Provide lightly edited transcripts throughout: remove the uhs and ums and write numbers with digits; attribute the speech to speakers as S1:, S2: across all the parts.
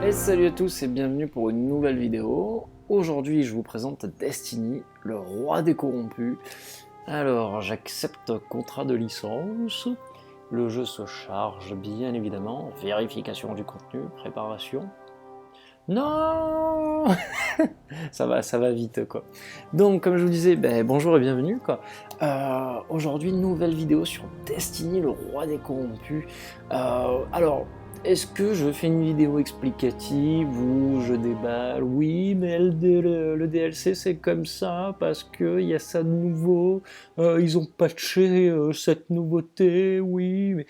S1: Et salut à tous et bienvenue pour une nouvelle vidéo. Aujourd'hui je vous présente Destiny, le roi des corrompus. Alors j'accepte contrat de licence. Le jeu se charge bien évidemment. Vérification du contenu, préparation. Non. Ça va vite quoi. Donc comme je vous disais, bonjour et bienvenue quoi. Aujourd'hui nouvelle vidéo sur Destiny, le roi des corrompus. Alors est-ce que je fais une vidéo explicative ou je déballe? Oui, mais le DLC c'est comme ça parce qu'il y a ça de nouveau. Ils ont patché cette nouveauté, oui, mais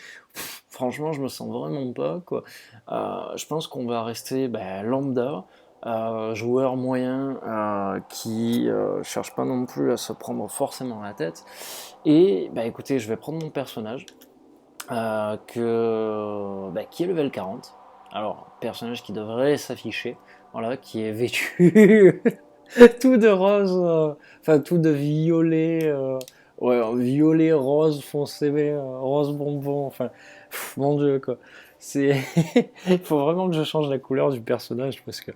S1: franchement, je me sens vraiment pas quoi. Je pense qu'on va rester lambda, joueur moyen qui cherche pas non plus à se prendre forcément la tête. Et écoutez, je vais prendre mon personnage qui est level 40. Alors, personnage qui devrait s'afficher, voilà, qui est vêtu tout de rose, enfin tout de violet, ouais, violet, rose foncé, rose bonbon, enfin, mon dieu quoi. C'est, il faut vraiment que je change la couleur du personnage parce que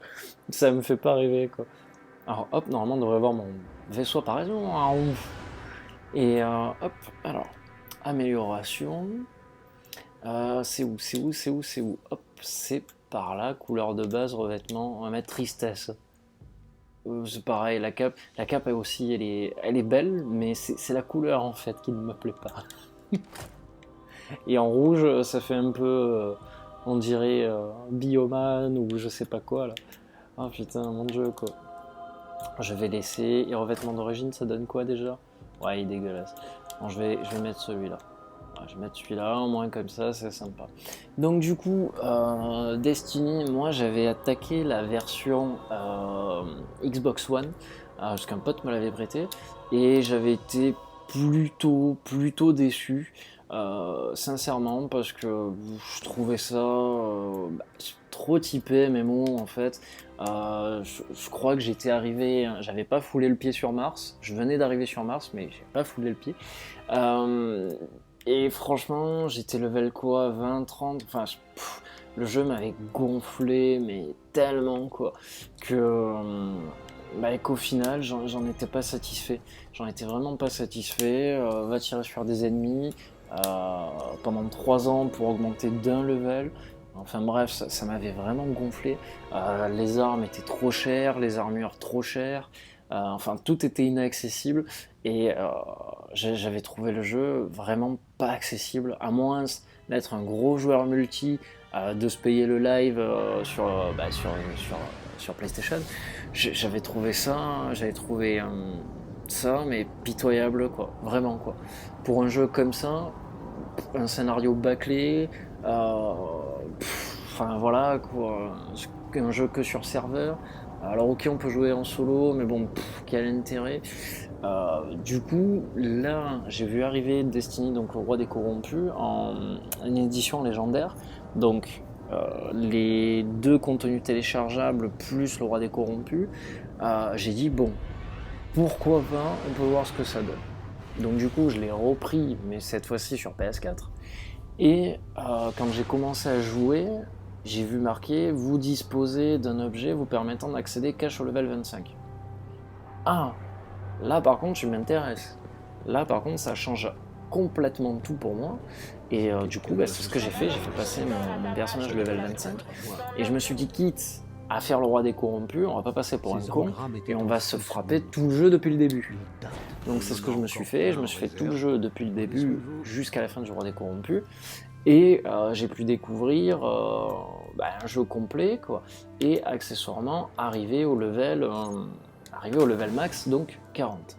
S1: ça me fait pas rêver quoi. Alors hop, normalement on devrait voir mon vaisseau apparaissant. Et hop, alors, amélioration. C'est où? Hop, c'est par là, couleur de base, revêtement, on va mettre tristesse. C'est pareil, la cape aussi, elle est belle, mais c'est la couleur en fait qui ne me plaît pas. Et en rouge, ça fait un peu, on dirait Bioman ou je sais pas quoi là. Oh putain, mon dieu quoi. Je vais laisser, et revêtement d'origine, ça donne quoi déjà? Ouais, il est dégueulasse. Bon, je vais mettre celui-là. Je vais mettre celui-là, au moins comme ça, c'est sympa. Donc du coup, Destiny, moi j'avais attaqué la version Xbox One, parce qu'un pote me l'avait prêté, et j'avais été plutôt déçu, sincèrement, parce que je trouvais ça trop typé MMO en fait. Je crois que j'étais arrivé, j'avais pas foulé le pied sur Mars, je venais d'arriver sur Mars, mais j'ai pas foulé le pied. Euh, et franchement, j'étais level quoi, 20, 30, enfin, le jeu m'avait gonflé, mais tellement quoi, que qu'au final, j'en étais pas satisfait. J'en étais vraiment pas satisfait. Va tirer sur des ennemis pendant 3 ans pour augmenter d'un level. Enfin bref, ça m'avait vraiment gonflé. Les armes étaient trop chères, les armures trop chères. Enfin, tout était inaccessible. Et j'avais trouvé le jeu vraiment pas accessible, à moins d'être un gros joueur multi, de se payer le live sur PlayStation. J'avais trouvé ça, mais pitoyable, quoi, vraiment, quoi. Pour un jeu comme ça, un scénario bâclé, enfin voilà, quoi, un jeu que sur serveur. Alors ok, on peut jouer en solo, mais bon, quel intérêt? Du coup, là, j'ai vu arriver Destiny, donc le roi des corrompus, en édition légendaire. Donc, les deux contenus téléchargeables plus le roi des corrompus. J'ai dit, bon, pourquoi pas, on peut voir ce que ça donne. Donc du coup, je l'ai repris, mais cette fois-ci sur PS4. Et quand j'ai commencé à jouer, j'ai vu marqué, vous disposez d'un objet vous permettant d'accéder cash au level 25. Ah, là par contre tu m'intéresses. Là par contre ça change complètement tout pour moi. Et du coup c'est ce que j'ai fait passer mon personnage level 25. Et je me suis dit quitte à faire le roi des corrompus, on va pas passer pour un con et on va se frapper tout le jeu depuis le début. Donc c'est ce que je me suis fait tout le jeu depuis le début jusqu'à la fin du roi des corrompus. Et j'ai pu découvrir un jeu complet quoi, et accessoirement arriver au level max, donc 40.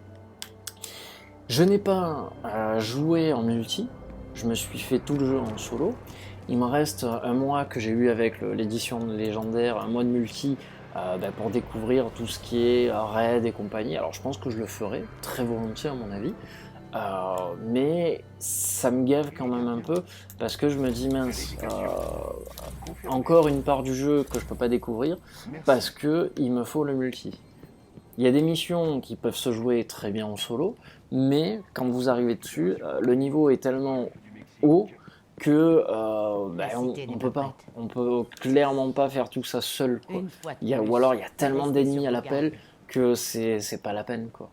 S1: Je n'ai pas joué en multi, je me suis fait tout le jeu en solo. Il me reste un mois que j'ai eu avec l'édition légendaire, un mois de multi pour découvrir tout ce qui est raid et compagnie. Alors je pense que je le ferai très volontiers à mon avis. Mais ça me gave quand même un peu parce que je me dis mince, encore une part du jeu que je peux pas découvrir parce que il me faut le multi. Il y a des missions qui peuvent se jouer très bien en solo, mais quand vous arrivez dessus, le niveau est tellement haut que
S2: La
S1: on,
S2: cité n'est
S1: on
S2: pas
S1: peut pas.
S2: prête.
S1: On peut clairement pas faire tout ça seul, quoi.
S2: Une fois de
S1: Ou alors il y a
S2: plus,
S1: tellement
S2: restez
S1: d'ennemis
S2: sur
S1: à
S2: vos gardes.
S1: l'appel que c'est pas la peine, quoi.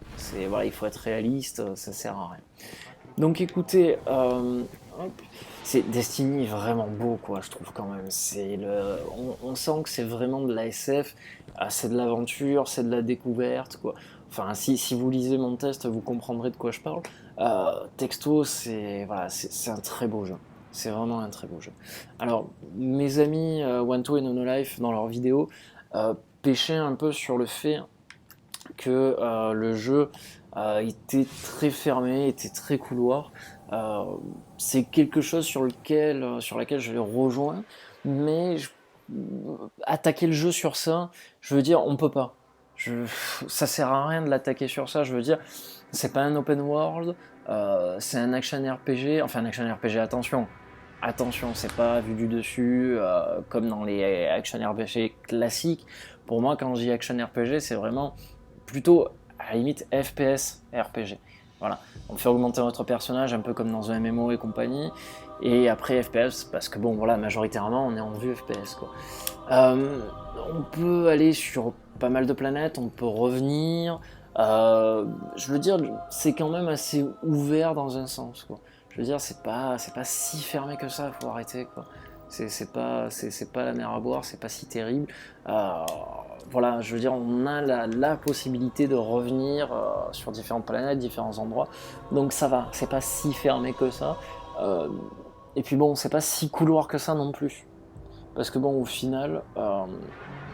S1: Voilà, il faut être réaliste, ça sert à rien. Donc écoutez, hop, Destiny est vraiment beau, quoi, je trouve quand même. On sent que c'est vraiment de la SF, c'est de l'aventure, c'est de la découverte, quoi. Enfin, si vous lisez mon test, vous comprendrez de quoi je parle. Texto, c'est un très beau jeu. C'est vraiment un très beau jeu. Alors, mes amis Wanto et Nonolife, dans leurs vidéos, pêchaient un peu sur le fait que le jeu était très fermé, était très couloir. Euh, c'est quelque chose sur laquelle je les rejoins, mais attaquer le jeu sur ça, je veux dire, on peut pas. Ça sert à rien de l'attaquer sur ça. Je veux dire, c'est pas un open world, c'est un action RPG. Enfin, un action RPG, attention. Attention, c'est pas vu du dessus comme dans les action RPG classiques. Pour moi, quand je dis action RPG, c'est vraiment plutôt à la limite FPS RPG. Voilà, on fait augmenter notre personnage un peu comme dans un MMO et compagnie, et après FPS parce que bon voilà, majoritairement on est en vue FPS quoi. Euh, on peut aller sur pas mal de planètes, on peut revenir. Je veux dire, c'est quand même assez ouvert dans un sens quoi. Je veux dire, c'est pas si fermé que ça, faut arrêter quoi. C'est pas la mer à boire, c'est pas si terrible. Euh, voilà, je veux dire, on a la possibilité de revenir sur différentes planètes, différents endroits. Donc ça va, c'est pas si fermé que ça. Euh, et puis bon, c'est pas si couloir que ça non plus. Parce que bon, au final,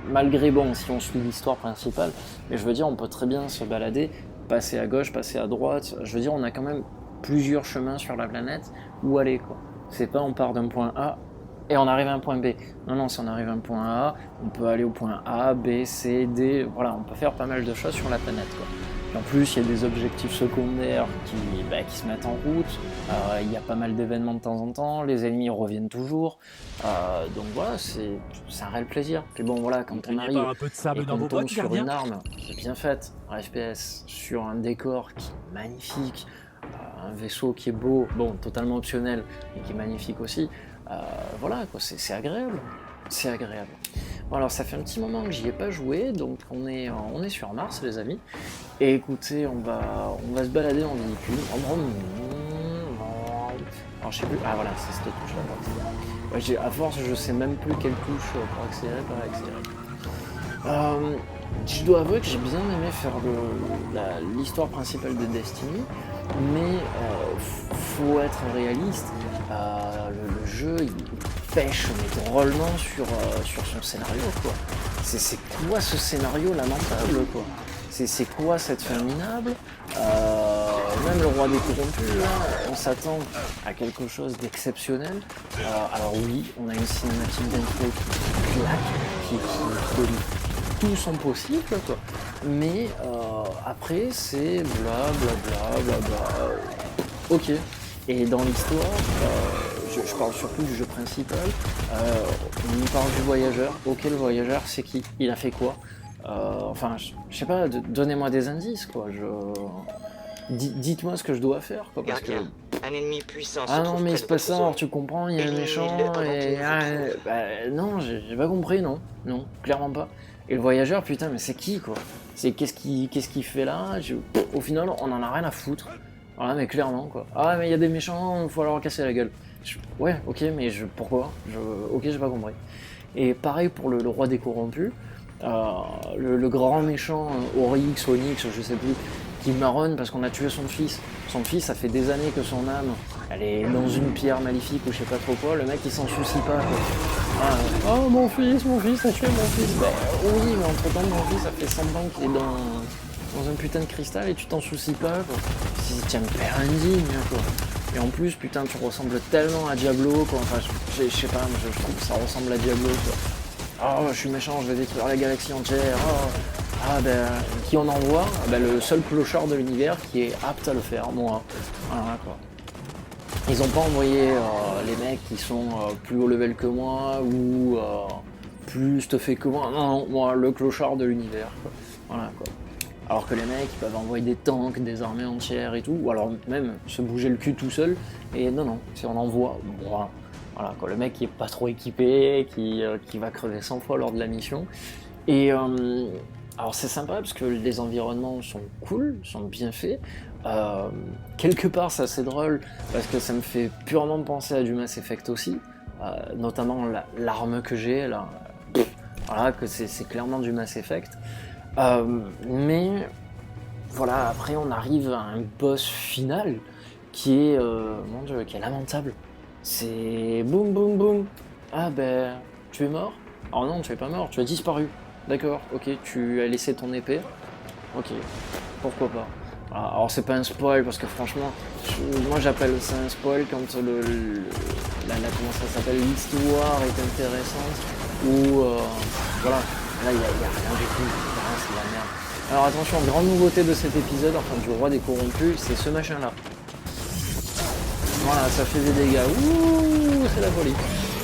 S1: malgré bon, si on suit l'histoire principale, mais je veux dire, on peut très bien se balader, passer à gauche, passer à droite. Je veux dire, on a quand même plusieurs chemins sur la planète où aller quoi. C'est pas on part d'un point A et on arrive à un point B. Non, non, si on arrive à un point A, on peut aller au point A, B, C, D. Voilà, on peut faire pas mal de choses sur la planète quoi. Et en plus, il y a des objectifs secondaires qui se mettent en route. Il y a pas mal d'événements de temps en temps. Les ennemis reviennent toujours. Donc voilà, c'est un réel plaisir. Puis bon, voilà,
S3: Vous ne
S1: quand on
S3: craignez pas
S1: arrive
S3: un peu de
S1: et
S3: sable dans
S1: qu'on
S3: vos
S1: tombe
S3: bottes,
S1: sur
S3: gardien?
S1: une arme qui est bien faite en FPS, sur un décor qui est magnifique, un vaisseau qui est beau, bon, totalement optionnel, mais qui est magnifique aussi, voilà, quoi, c'est agréable. C'est agréable. Bon, alors ça fait un petit moment que j'y ai pas joué, donc on est sur Mars, les amis. Et écoutez, on va se balader en véhicule. Alors je sais plus. Ah voilà, c'est cette touche là. Ouais, à force, je sais même plus quelle touche pour accélérer, pas accélérer. Je dois avouer que j'ai bien aimé faire l'histoire principale de Destiny, mais faut être réaliste. Le jeu il pêche mais drôlement sur son scénario quoi. C'est quoi ce scénario lamentable quoi. C'est quoi cette fin minable. Même le roi des corrompus là, on s'attend à quelque chose d'exceptionnel. Alors oui, on a une cinématique d'intro qui claque, qui donne tout son possible quoi. Mais après c'est bla bla bla bla bla. Ok. Et dans l'histoire, je parle surtout du jeu principal. On nous parle du voyageur. Ok, le voyageur, c'est qui? Il a fait quoi? Enfin, je sais pas. Donnez-moi des indices quoi. Dites-moi ce que je dois faire quoi. Parce que
S4: Gardien, un ennemi puissant se
S1: ah non
S4: trouve
S1: mais
S4: près
S1: c'est
S4: de
S1: pas
S4: votre
S1: ça. Alors
S4: zone.
S1: tu comprends, il y a un méchant
S4: Éliminez-le avant
S1: et
S4: qu'il ne vous trouve.
S1: non, j'ai pas compris non, non, clairement pas. Et le voyageur, putain, mais c'est qui quoi? C'est qu'est-ce qu'il fait là? Au final, on en a rien à foutre. Voilà, mais clairement quoi. Ah mais il y a des méchants, faut leur casser la gueule. Ouais, ok, mais pourquoi? Ok, j'ai pas compris. Et pareil pour le roi des corrompus, le grand méchant Oryx, Onyx, je sais plus, qui marronne parce qu'on a tué son fils. Son fils, ça fait des années que son âme, elle est dans une pierre maléfique ou je sais pas trop quoi. Le mec, il s'en soucie pas. Quoi. Oh mon fils, t'as tué mon fils. Ben oui, mais entre temps, mon fils, ça fait 100 ans qu'il est dans un putain de cristal et tu t'en soucies pas quoi. Si tiens père indigne quoi. Et en plus putain tu ressembles tellement à Diablo quoi. Enfin je sais pas, je trouve que ça ressemble à Diablo quoi. Oh je suis méchant, je vais détruire la galaxie entière. Qui on envoie? Le seul clochard de l'univers qui est apte à le faire, moi. Voilà quoi. Ils ont pas envoyé les mecs qui sont plus haut level que moi ou plus stuffés que moi. Non, moi le clochard de l'univers quoi. Voilà quoi. Alors que les mecs ils peuvent envoyer des tanks, des armées entières et tout, ou alors même se bouger le cul tout seul, et non, si on envoie, bon, voilà, quoi, le mec qui est pas trop équipé, qui va crever 100 fois lors de la mission. Et alors c'est sympa parce que les environnements sont cool, sont bien faits. Quelque part c'est assez drôle parce que ça me fait purement penser à du Mass Effect aussi, notamment l'arme que j'ai là, voilà, que c'est clairement du Mass Effect. Mais voilà, après on arrive à un boss final qui est, mon Dieu, qui est lamentable. C'est boum boum boum. Ah ben, tu es mort? Oh non, tu es pas mort, tu as disparu. D'accord, ok, tu as laissé ton épée. Ok, pourquoi pas. Voilà, alors c'est pas un spoil parce que franchement, moi j'appelle ça un spoil quand comment ça s'appelle, l'histoire est intéressante ou voilà, là il y a rien du tout, vraiment, c'est de la merde. Alors attention, grande nouveauté de cet épisode, enfin du roi des corrompus, c'est ce machin là. Voilà, ça fait des dégâts. Ouh, c'est la folie.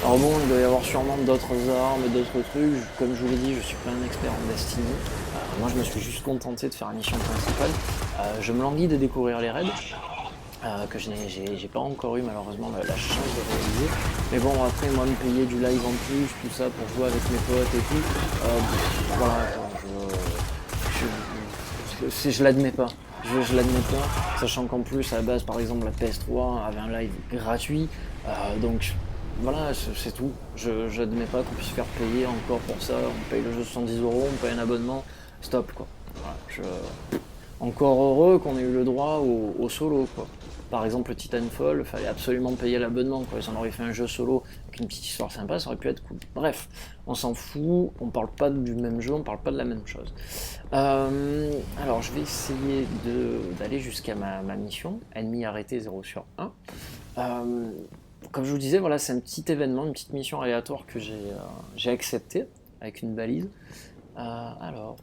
S1: Alors bon, il doit y avoir sûrement d'autres armes, d'autres trucs. Comme je vous l'ai dit, je suis pas un expert en Destiny. Moi, je me suis juste contenté de faire la mission principale. Je me languis de découvrir les raids, que j'ai pas encore eu malheureusement la chance de réaliser. Mais bon, après, moi, me payer du live en plus, tout ça, pour jouer avec mes potes et tout, voilà, je l'admets pas. Je l'admets pas, sachant qu'en plus à la base par exemple la PS3 avait un live gratuit, donc voilà, c'est tout. Je n'admets pas qu'on puisse faire payer encore pour ça, on paye le jeu 70€, on paye un abonnement, stop quoi. Voilà, encore heureux qu'on ait eu le droit au solo quoi. Par exemple le Titanfall, il fallait absolument payer l'abonnement quoi. Ils en auraient fait un jeu solo avec une petite histoire sympa, ça aurait pu être cool. Bref, on s'en fout, on parle pas du même jeu, on parle pas de la même chose. Alors je vais essayer d'aller jusqu'à ma mission, ennemi arrêté 0/1. Comme je vous disais, voilà, c'est un petit événement, une petite mission aléatoire que j'ai accepté avec une balise. Alors,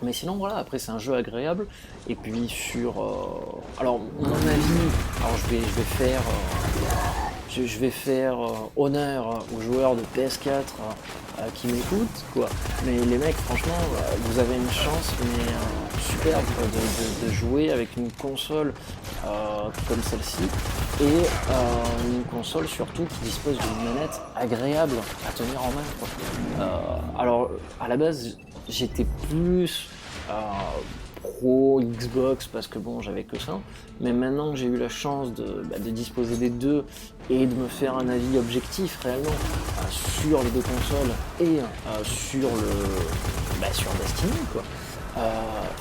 S1: mais sinon voilà, après c'est un jeu agréable. Et puis alors mon avis, alors je vais faire honneur aux joueurs de PS4 qui m'écoutent quoi. Mais les mecs franchement, vous avez une chance mais superbe quoi, de jouer avec une console comme celle-ci et une console surtout qui dispose d'une manette agréable à tenir en main quoi. Alors à la base j'étais plus pro Xbox parce que bon j'avais que ça, mais maintenant que j'ai eu la chance de disposer des deux et de me faire un avis objectif réellement sur les deux consoles et sur Destiny quoi,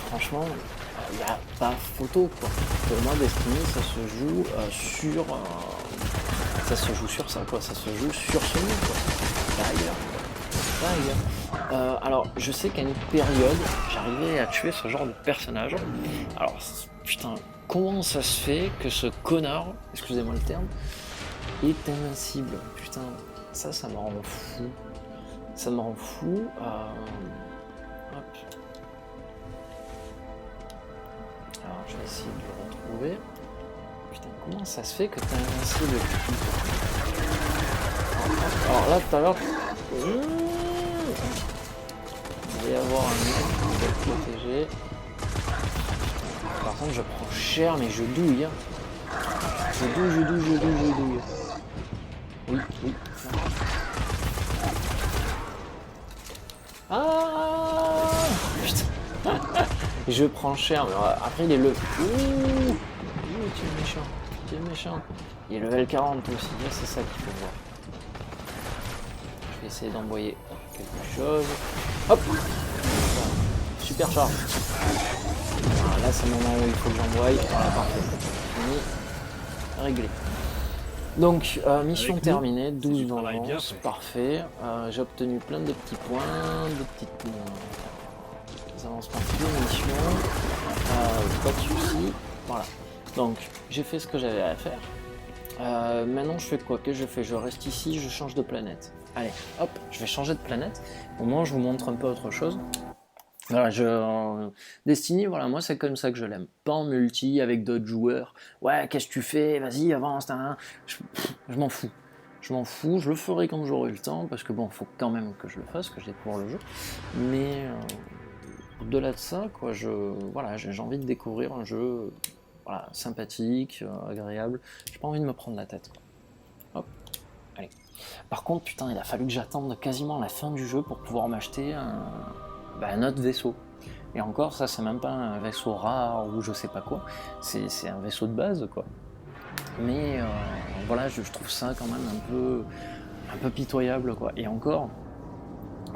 S1: franchement il n'y a pas photo quoi. Pour moi Destiny ça se joue sur ça quoi, ça se joue sur Sony quoi, pas ailleurs. Alors, je sais qu'à une période, j'arrivais à tuer ce genre de personnage. Alors, putain, comment ça se fait que ce connard, excusez-moi le terme, est invincible? Putain, ça me rend fou. Ça me rend fou. Hop. Alors, je vais essayer de le retrouver. Putain, comment ça se fait que t'es invincible? Alors là, tout à l'heure... Il va y avoir un mec qui va être protégé. Par contre je prends cher mais je douille. Je douille. Oui. Ah putain. Je prends cher mais après il est le... Ouh, tu es méchant. Il est level 40 aussi, c'est ça qu'il faut voir. Je vais essayer d'envoyer quelque chose. Hop! Super charge. Voilà, là c'est le moment où il faut que j'envoie. Voilà, parfait. Fini. Réglé. Donc, mission terminée, 12 vengeances, parfait. J'ai obtenu plein de petits points, de petites avancements de mission. Pas de soucis. Voilà. Donc, j'ai fait ce que j'avais à faire. Maintenant, je fais quoi? Que je fais? Je reste ici, je change de planète. Allez, hop, je vais changer de planète. Au moins, je vous montre un peu autre chose. Voilà, Destiny, voilà, moi c'est comme ça que je l'aime. Pas en multi avec d'autres joueurs. Ouais, qu'est-ce que tu fais? Vas-y, avance. Je m'en fous. je m'en fous, je le ferai quand j'aurai le temps, parce que bon, faut quand même que je le fasse, que j'ai pour le jeu. Mais au-delà de ça, quoi, voilà, j'ai envie de découvrir un jeu voilà, sympathique, agréable. J'ai pas envie de me prendre la tête. Quoi. Hop, allez. Par contre, putain, il a fallu que j'attende quasiment la fin du jeu pour pouvoir m'acheter un autre vaisseau. Et encore, ça, c'est même pas un vaisseau rare ou je sais pas quoi. C'est un vaisseau de base, quoi. Mais voilà, je trouve ça quand même un peu pitoyable, quoi. Et encore,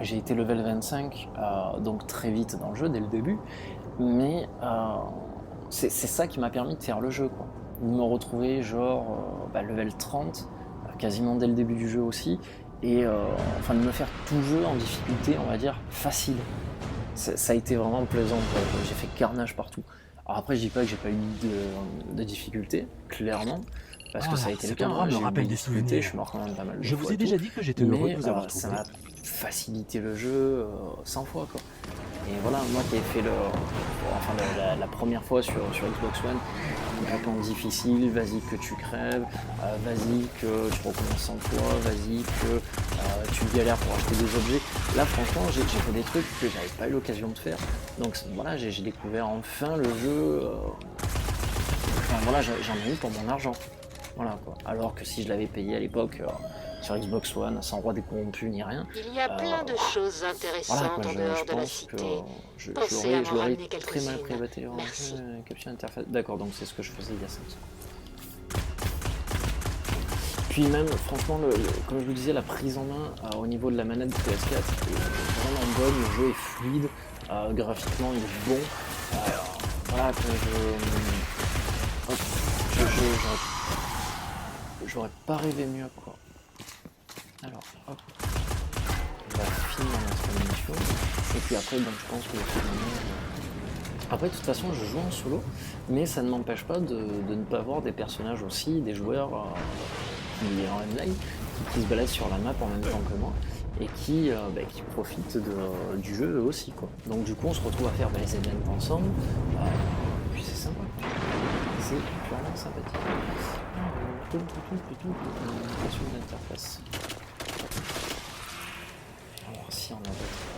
S1: j'ai été level 25, donc très vite dans le jeu, dès le début. Mais c'est ça qui m'a permis de faire le jeu, quoi. De me retrouver genre level 30, quasiment dès le début du jeu aussi, et enfin de me faire tout jeu en difficulté, on va dire, facile. Ça a été vraiment plaisant, quoi. J'ai fait carnage partout. Alors après, je dis pas que j'ai pas eu de difficulté, clairement, parce que ça a été le
S2: Cet
S1: cas,
S2: endroit
S1: hein.
S2: me
S1: J'ai eu
S2: rappelle
S1: des
S2: des
S1: difficultés, je
S2: souvenirs.
S1: suis mort quand même pas mal de
S2: Je vous
S1: fois
S2: ai
S1: et tout,
S2: déjà dit que j'étais heureux de
S1: mais
S2: vous avoir
S1: ça
S2: trouvé.
S1: m'a facilité le jeu 100 fois, quoi. Et voilà, moi qui ai fait la première fois sur Xbox One, complètement difficile, vas-y que tu crèves, vas-y que tu recommences 100 fois, vas-y que tu galères pour acheter des objets. Là franchement j'ai fait des trucs que j'avais pas eu l'occasion de faire. Donc voilà, j'ai découvert enfin le jeu. Enfin voilà, j'en ai eu pour mon argent. Voilà quoi. Alors que si je l'avais payé à l'époque sur Xbox One, sans roi décorrompu ni rien,
S4: Il y a plein de choses
S1: voilà
S4: intéressantes
S1: quoi,
S4: en
S1: je
S4: dehors de la
S1: pense que
S4: cité.
S1: je
S4: Pensez à m'en
S1: l'aurais
S4: ramener
S1: très mal pris.
S4: quelques-unes. Merci.
S1: Capture interface. D'accord, donc c'est ce que je faisais il y a 5 ans. Puis même, franchement, comme je vous disais, la prise en main au niveau de la manette de PS4 est vraiment bonne, le jeu est fluide, graphiquement il est bon. Voilà, que hop, j'aurais pas rêvé mieux, quoi. Alors, hop, on va finir notre mission, et puis après, donc, je pense que après, de toute façon, je joue en solo, mais ça ne m'empêche pas de ne pas voir des personnages aussi, des joueurs en online, qui se baladent sur la map en même temps que moi, et qui profitent du jeu eux aussi, quoi. Donc du coup, on se retrouve à faire les events ensemble, puis c'est sympa. C'est vraiment sympathique. Question d'interface. Alors si on a d'autres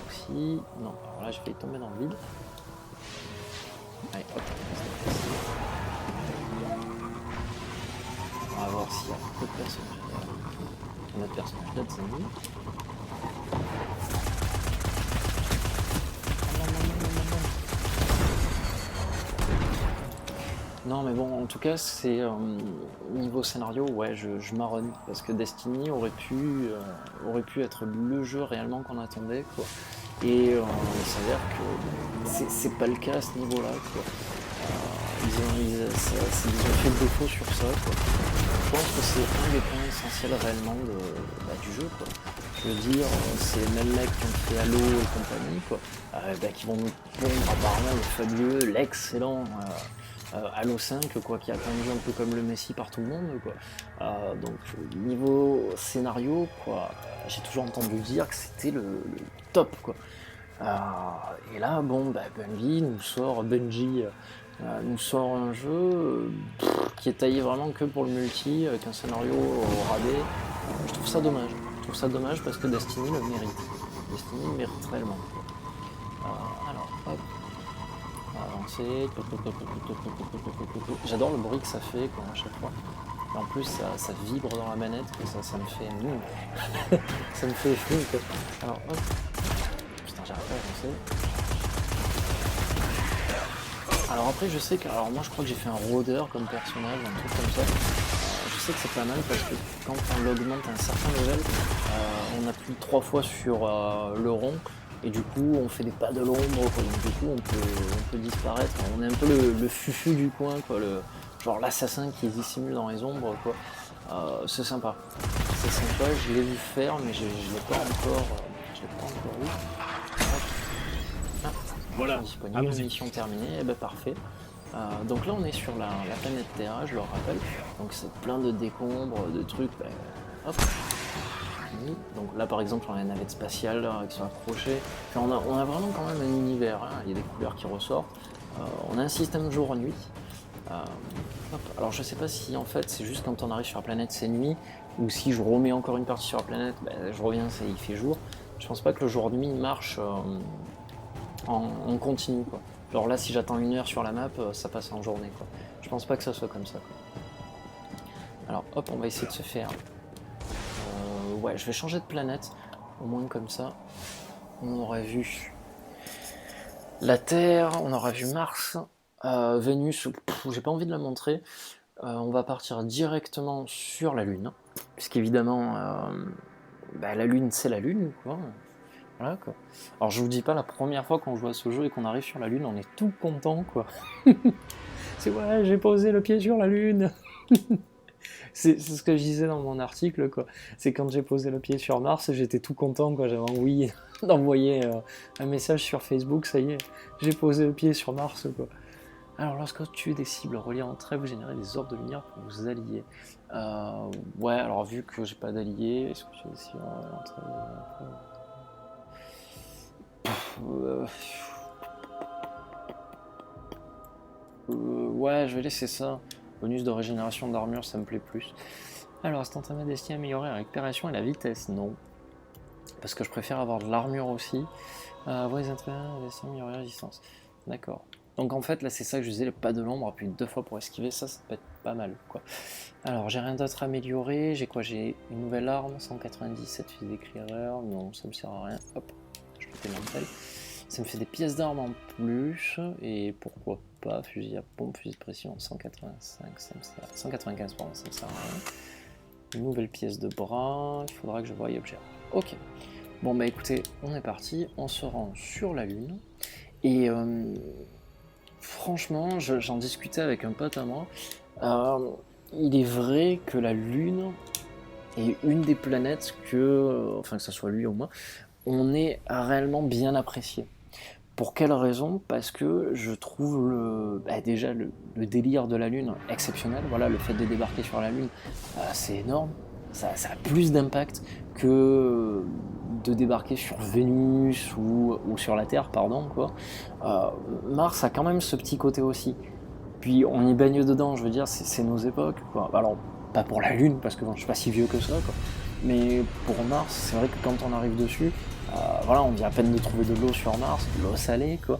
S1: aussi... Non, alors là je vais tomber dans le vide. Allez, hop, on va voir s'il y a d'autres personnages. Notre personnage là, c'est nous. Non mais bon, en tout cas, c'est niveau scénario, ouais, je marronne parce que Destiny aurait pu être le jeu réellement qu'on attendait, quoi. Et il s'avère que c'est pas le cas à ce niveau-là, quoi. Ils ont fait le défaut sur ça, quoi. Je pense que c'est un des points essentiels réellement du jeu, quoi. Je veux dire, c'est les mêmes mecs qui ont fait Halo et compagnie, quoi, qui vont nous pondre apparemment le fabuleux, l'excellent Halo 5, quoi, qui a attendu un peu comme le Messi par tout le monde, quoi. Donc niveau scénario, quoi, j'ai toujours entendu dire que c'était le top, quoi. Et là, bon, Bungie nous sort un jeu qui est taillé vraiment que pour le multi, avec un scénario au rabais. Je trouve ça dommage. Je trouve ça dommage parce que Destiny le mérite. Destiny le mérite réellement. Alors, hop. On va avancer. J'adore le bruit que ça fait, quoi, à chaque fois. Et en plus, ça vibre dans la manette, que ça me fait... ça me fait effet, quoi. Alors, hop. Putain, j'arrive pas à avancer. Alors après, je sais que... Alors moi, je crois que j'ai fait un rôdeur comme personnage, un truc comme ça. Je sais que c'est pas mal parce que quand on augmente un certain level, on appuie 3 fois sur le rond et du coup on fait des pas de l'ombre, quoi. Donc du coup on peut disparaître. On est un peu le fufu du coin, quoi, genre l'assassin qui dissimule dans les ombres, quoi. C'est sympa. C'est sympa, je l'ai vu faire mais je l'ai pas encore vu.
S2: Voilà,
S1: Disponible,
S2: allons-y.
S1: mission terminée, et parfait. Donc là on est sur la planète Terra, je le rappelle, donc c'est plein de décombres, de trucs, hop, fini. Donc là par exemple on a une navette spatiale qui sont accrochées, enfin, on a vraiment quand même un univers, hein. Il y a des couleurs qui ressortent, on a un système jour-nuit, Hop. Alors je sais pas si en fait c'est juste quand on arrive sur la planète c'est nuit, ou si je remets encore une partie sur la planète, je reviens, il fait jour. Je pense pas que le jour-nuit marche en continu, quoi. Genre là, si j'attends 1 heure sur la map, ça passe en journée, quoi. Je pense pas que ça soit comme ça, quoi. Alors hop, on va essayer de se faire... ouais, je vais changer de planète, au moins comme ça. On aurait vu la Terre, on aura vu Mars, Vénus, j'ai pas envie de la montrer. On va partir directement sur la Lune, puisqu'évidemment, la Lune c'est la Lune, quoi. Voilà, quoi. Alors je vous dis pas, la première fois qu'on joue à ce jeu et qu'on arrive sur la Lune, on est tout content, quoi. C'est ouais, j'ai posé le pied sur la Lune. C'est ce que je disais dans mon article, quoi. C'est quand j'ai posé le pied sur Mars, j'étais tout content, quoi. J'avais envie d'envoyer un message sur Facebook, ça y est, j'ai posé le pied sur Mars, quoi. Alors, lorsque vous tuez des cibles reliées entre elles, vous générez des orbes de lumière pour vous allier. Ouais, alors vu que j'ai pas d'alliés, est-ce que j'ai des cibles entre ouais, je vais laisser ça. Bonus de régénération d'armure, ça me plaît plus. Alors, instantanément destiné à améliorer la récupération et la vitesse, non. Parce que je préfère avoir de l'armure aussi. Ouais, les instantanément destiné à améliorer la résistance. D'accord. Donc en fait, là, c'est ça que je disais, le pas de l'ombre, appuyer 2 fois pour esquiver, ça peut être pas mal, quoi. Alors, j'ai rien d'autre à améliorer. J'ai quoi? J'ai une nouvelle arme, 197 fusil d'éclaireur. Non, ça me sert à rien. Hop, je peux pénaliser. Ça me fait des pièces d'armes en plus, et pourquoi pas, fusil à pompe, fusil de pression, 185, ça me sert... 195, pardon, ça me sert à rien. Une nouvelle pièce de bras, il faudra que je voie objet. Ok, bon bah écoutez, on est parti, on se rend sur la Lune, et franchement, j'en discutais avec un pote à moi, il est vrai que la Lune est une des planètes que, enfin que ce soit lui ou moi, on est réellement bien apprécié. Pour quelle raison? Parce que je trouve déjà le délire de la Lune exceptionnel. Voilà, le fait de débarquer sur la Lune, c'est énorme. Ça a plus d'impact que de débarquer sur Vénus ou sur la Terre, pardon, quoi. Mars a quand même ce petit côté aussi. Puis on y baigne dedans, je veux dire, c'est nos époques, quoi. Alors, pas pour la Lune, parce que bon, je suis pas si vieux que ça, quoi. Mais pour Mars, c'est vrai que quand on arrive dessus, voilà, on vient à peine de trouver de l'eau sur Mars, de l'eau salée, quoi.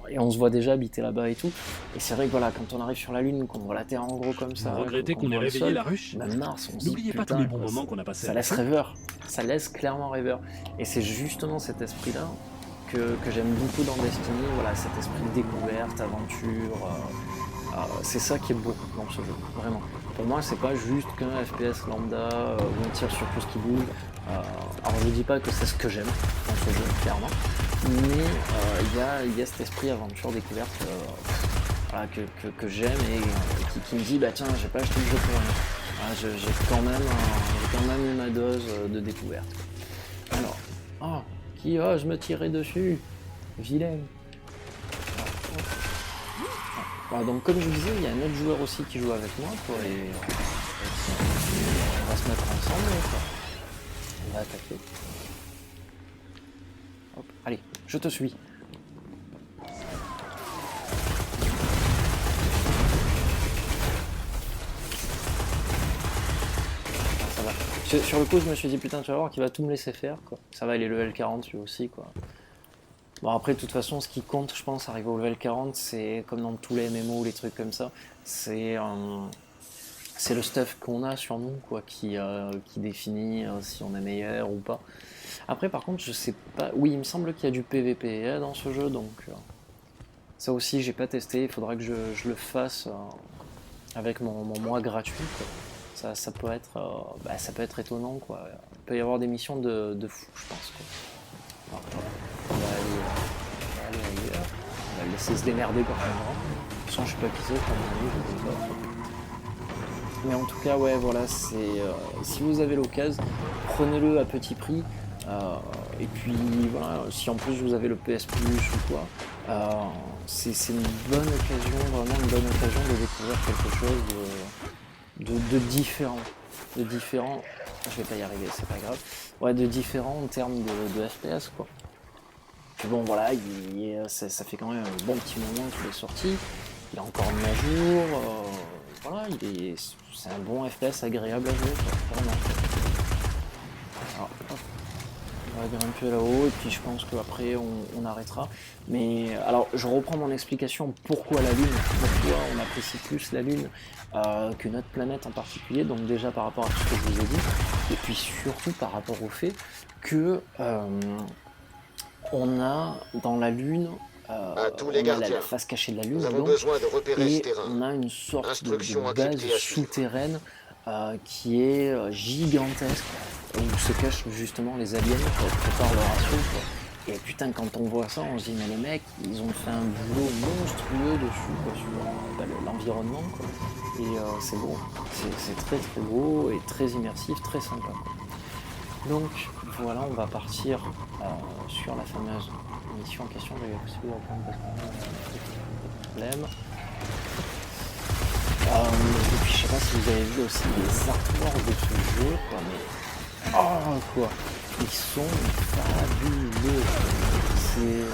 S1: Et on se voit déjà habiter là-bas et tout. Et c'est vrai que voilà, quand on arrive sur la Lune, qu'on voit la Terre en gros comme ça,
S2: regrettez qu'on ait réveillé la ruche.
S1: même Mars, on se dit,
S2: N'oubliez pas tous les bons moments qu'on a passés.
S1: Ça laisse rêveur. Ça laisse clairement rêveur. Et c'est justement cet esprit-là que j'aime beaucoup dans Destiny. Voilà, cet esprit de découverte, aventure. C'est ça qui est beau dans ce jeu, vraiment. Pour moi, c'est pas juste qu'un FPS lambda où on tire sur tout ce qui bouge. Alors je dis pas que c'est ce que j'aime dans ce jeu, clairement, mais il y a cet esprit aventure découverte voilà, que j'aime et qui me dit bah tiens, j'ai pas acheté le jeu pour rien. Voilà, j'ai quand même eu ma dose de découverte. Alors, qui ose me tirer dessus? Vilain. Voilà, donc comme je vous disais, il y a un autre joueur aussi qui joue avec moi, quoi, et on va se mettre ensemble, quoi. On va attaquer. Hop, allez, je te suis. Ça va. Sur le coup, je me suis dit putain, tu vas voir qu'il va tout me laisser faire, quoi. Ça va, il est level 40 lui aussi, quoi. Bon après de toute façon ce qui compte je pense arriver au level 40 c'est comme dans tous les MMO ou les trucs comme ça, c'est le stuff qu'on a sur nous quoi qui définit si on est meilleur ou pas. Après par contre je sais pas, oui il me semble qu'il y a du PVP dans ce jeu donc ça aussi j'ai pas testé, il faudra que je le fasse avec mon mois gratuit quoi. Ça peut être étonnant quoi, il peut y avoir des missions de fou je pense quoi. Alors, on va aller ailleurs. On va le laisser se démerder par contre. De toute façon, je suis pas qui c'est, comme on dit, mais en tout cas, ouais, voilà, si vous avez l'occasion, prenez-le à petit prix. Et puis voilà, si en plus vous avez le PS Plus ou quoi, c'est une bonne occasion, vraiment une bonne occasion de découvrir quelque chose de différent. De différent. Je vais pas y arriver, c'est pas grave. Ouais, de différent en termes de FPS quoi. Puis bon voilà, ça fait quand même un bon petit moment qu'il est sorti. il est encore mis à jour, voilà, c'est un bon FPS agréable à jouer, quoi, vraiment. Alors, hop, on va grimper là-haut et puis je pense qu'après on arrêtera. Mais alors je reprends mon explication pourquoi la Lune, pourquoi on apprécie plus la Lune que notre planète en particulier, donc déjà par rapport à tout ce que je vous ai dit, et puis surtout par rapport au fait que on a dans la Lune
S3: tous les
S1: on a
S3: gardiens.
S1: la face cachée de la Lune,
S3: Nous avons
S1: donc,
S3: besoin de repérer ce
S1: et
S3: terrain.
S1: on a une sorte
S3: Instruction
S1: de
S3: encryptée
S1: base
S3: à suivre.
S1: souterraine qui est gigantesque, où se cachent justement les aliens qui préparent leur assaut, quoi. Et putain, quand on voit ça, on se dit mais les mecs, ils ont fait un boulot monstrueux dessus, quoi, sur l'environnement, quoi. Et c'est beau, c'est très très beau et très immersif, très sympa, quoi. Donc voilà, on va partir sur la fameuse mission en question. Il y a possible de reprendre parce qu'on a des problèmes. Et puis je sais pas si vous avez vu aussi les artworks de ce jeu, quoi, mais oh quoi, ils sont fabuleux. C'est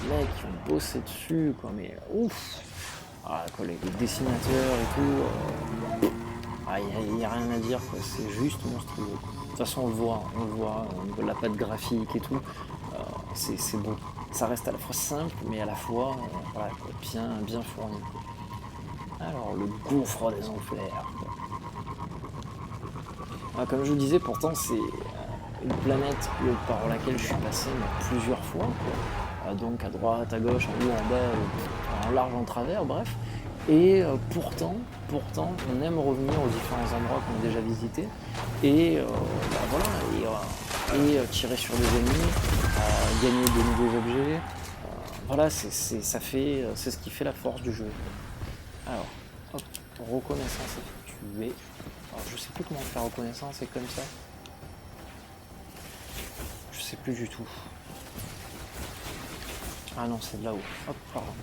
S1: les mecs qui ont bossé dessus, quoi, mais ouf. Ah, quoi, les dessinateurs et tout. Il n'y a rien à dire, quoi, c'est juste monstrueux. De toute façon, on le voit au niveau de la patte graphique et tout, c'est beau. Ça reste à la fois simple, mais à la fois voilà, quoi, bien fourni, quoi. Alors, le gouffre des enfers, quoi. Ah, comme je vous disais, pourtant, c'est une planète par laquelle je suis passé plusieurs fois, quoi. Donc à droite, à gauche, en haut, en bas, en large, en travers, bref. Et pourtant, on aime revenir aux différents endroits qu'on a déjà visités et voilà, et tirer sur des ennemis, gagner de nouveaux objets. Voilà, c'est ce qui fait la force du jeu. Alors, hop, reconnaissance effectuée. Alors, je sais plus comment faire reconnaissance, c'est comme ça. Je sais plus du tout. Ah non, c'est de là-haut. Hop, pardon.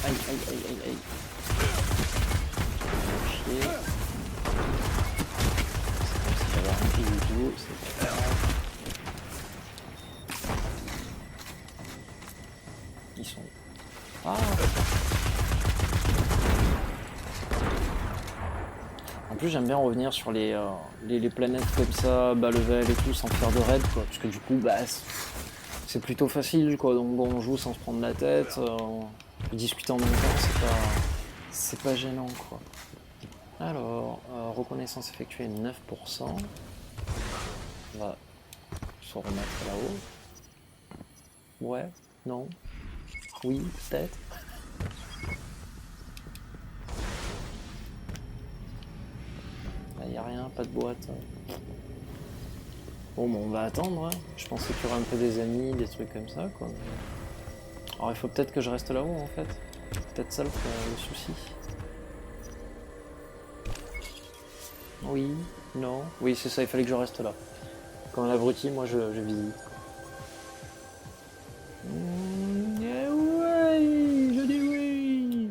S1: Aïe, aïe, aïe, aïe, aïe. Chier. C'est comme si j'avais rien fait du tout, c'est pas grave. Ils sont... Ah. En plus j'aime bien revenir sur les planètes comme ça, bas level et tout, sans faire de raid, quoi, parce que du coup, bah... c'est plutôt facile, quoi, donc bon, on joue sans se prendre la tête, on peut discuter en même temps, c'est pas gênant, quoi. Alors, reconnaissance effectuée 9%, on va se remettre là-haut. Ouais, non, oui, peut-être. Là, y a rien, pas de boîte. Bon, on va attendre, hein. Je pensais qu'il y aurait un peu des amis, des trucs comme ça, quoi. Alors il faut peut-être que je reste là-haut, en fait. C'est peut-être ça le souci. Oui, non. Oui, c'est ça, il fallait que je reste là. Comme un abruti, moi je visite. Oui, je dis oui.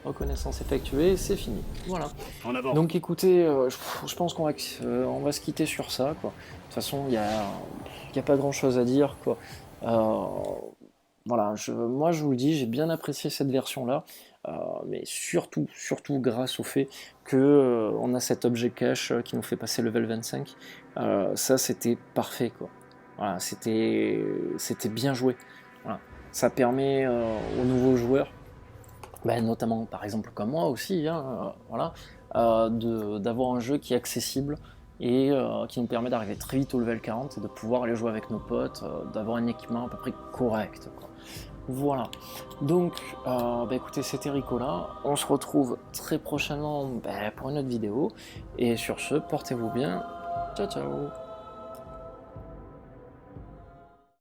S1: Reconnaissance effectuée, c'est fini. Voilà.
S2: En avant.
S1: Donc écoutez, je pense qu'on va se quitter sur ça, quoi. De toute façon, il y a pas grand-chose à dire, quoi. Voilà, moi je vous le dis, j'ai bien apprécié cette version-là, mais surtout grâce au fait que on a cet objet cache qui nous fait passer level 25. Ça, c'était parfait, quoi. Voilà, c'était bien joué. Voilà. Ça permet aux nouveaux joueurs, notamment par exemple comme moi aussi, hein, voilà, d'avoir un jeu qui est accessible et qui nous permet d'arriver très vite au level 40 et de pouvoir aller jouer avec nos potes, d'avoir un équipement à peu près correct, quoi. Voilà, donc écoutez, c'était Ricola, on se retrouve très prochainement pour une autre vidéo, et sur ce, portez-vous bien, ciao ciao.